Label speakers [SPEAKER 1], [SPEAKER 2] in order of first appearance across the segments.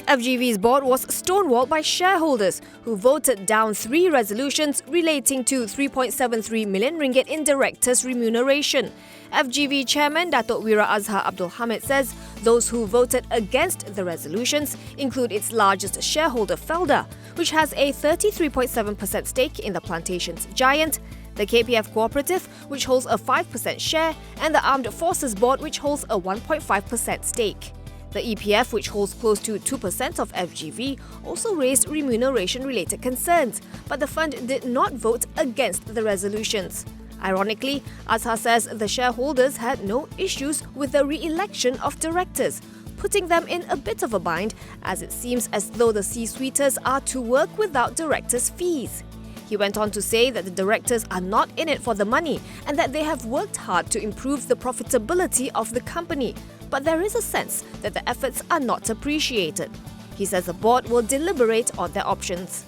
[SPEAKER 1] FGV's board was stonewalled by shareholders who voted down 3 resolutions relating to 3.73 million ringgit in directors' remuneration. FGV chairman Datuk Wira Azhar Abdul Hamid says those who voted against the resolutions include its largest shareholder Felda, which has a 33.7% stake in the plantation's giant, the KPF Cooperative, which holds a 5% share, and the Armed Forces Board, which holds a 1.5% stake. The EPF, which holds close to 2% of FGV, also raised remuneration-related concerns, but the fund did not vote against the resolutions. Ironically, Azhar says the shareholders had no issues with the re-election of directors, putting them in a bit of a bind, as it seems as though the C-suiters are to work without directors' fees. He went on to say that the directors are not in it for the money and that they have worked hard to improve the profitability of the company, but there is a sense that the efforts are not appreciated. He says the board will deliberate on their options.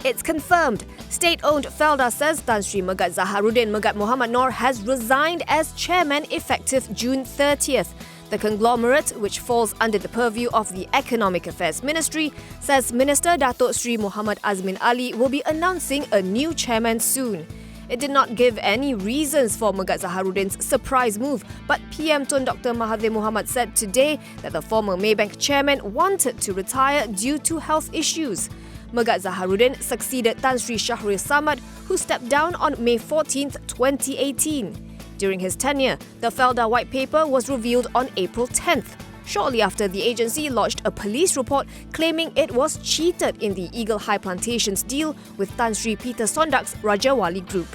[SPEAKER 1] It's confirmed. State-owned Felda says Tan Sri Megat Zaharuddin Megat Mohamad Noor has resigned as chairman effective June 30th. The conglomerate, which falls under the purview of the Economic Affairs Ministry, says Minister Datuk Sri Muhammad Azmin Ali will be announcing a new chairman soon. It did not give any reasons for Megat Zaharuddin's surprise move, but PM Tun Dr. Mahathir Mohamad said today that the former Maybank chairman wanted to retire due to health issues. Megat Zaharuddin succeeded Tan Sri Shahriar Samad, who stepped down on May 14, 2018. During his tenure, the Felda White Paper was revealed on April 10th, shortly after the agency lodged a police report claiming it was cheated in the Eagle High Plantations deal with Tan Sri Peter Sondak's Rajawali Group.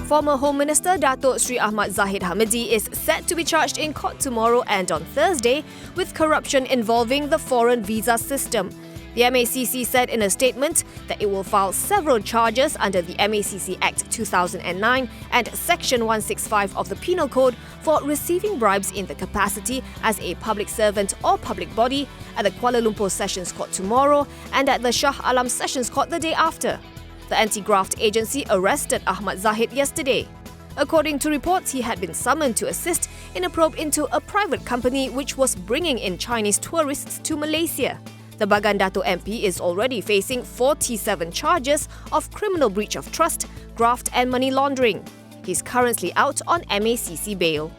[SPEAKER 1] Former Home Minister Datuk Sri Ahmad Zahid Hamidi is set to be charged in court tomorrow and on Thursday with corruption involving the foreign visa system. The MACC said in a statement that it will file several charges under the MACC Act 2009 and Section 165 of the Penal Code for receiving bribes in the capacity as a public servant or public body at the Kuala Lumpur Sessions Court tomorrow and at the Shah Alam Sessions Court the day after. The anti-graft agency arrested Ahmad Zahid yesterday. According to reports, he had been summoned to assist in a probe into a private company which was bringing in Chinese tourists to Malaysia. The Bagan Dato' MP is already facing 47 charges of criminal breach of trust, graft and money laundering. He's currently out on MACC bail.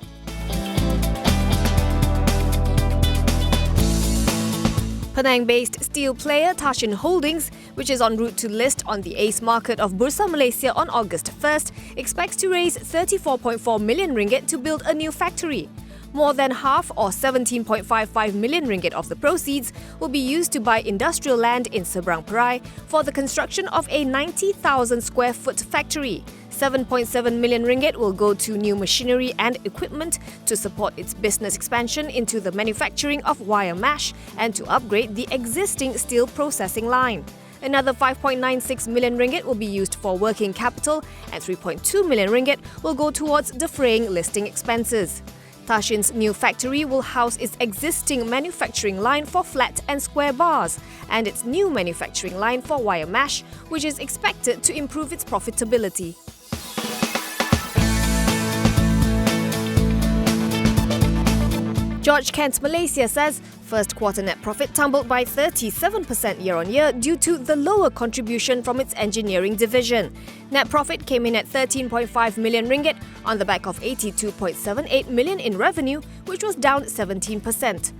[SPEAKER 1] Penang-based steel player Taschen Holdings, which is en route to list on the ACE market of Bursa Malaysia on August 1st, expects to raise 34.4 million ringgit to build a new factory. More than half, or 17.55 million ringgit of the proceeds, will be used to buy industrial land in Seberang Perai for the construction of a 90,000 square foot factory. 7.7 million ringgit will go to new machinery and equipment to support its business expansion into the manufacturing of wire mesh and to upgrade the existing steel processing line. Another 5.96 million ringgit will be used for working capital and 3.2 million ringgit will go towards defraying listing expenses. Tashen's new factory will house its existing manufacturing line for flat and square bars and its new manufacturing line for wire mesh, which is expected to improve its profitability. Kents Malaysia says first quarter net profit tumbled by 37% year-on-year due to the lower contribution from its engineering division. Net profit came in at 13.5 million ringgit on the back of 82.78 million in revenue, which was down 17%.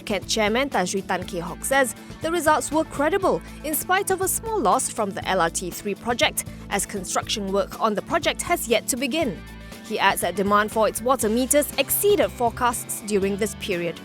[SPEAKER 1] Kent chairman Tan Sri Tan Kee Hock says the results were credible in spite of a small loss from the LRT3 project, as construction work on the project has yet to begin. He adds that demand for its water meters exceeded forecasts during this period.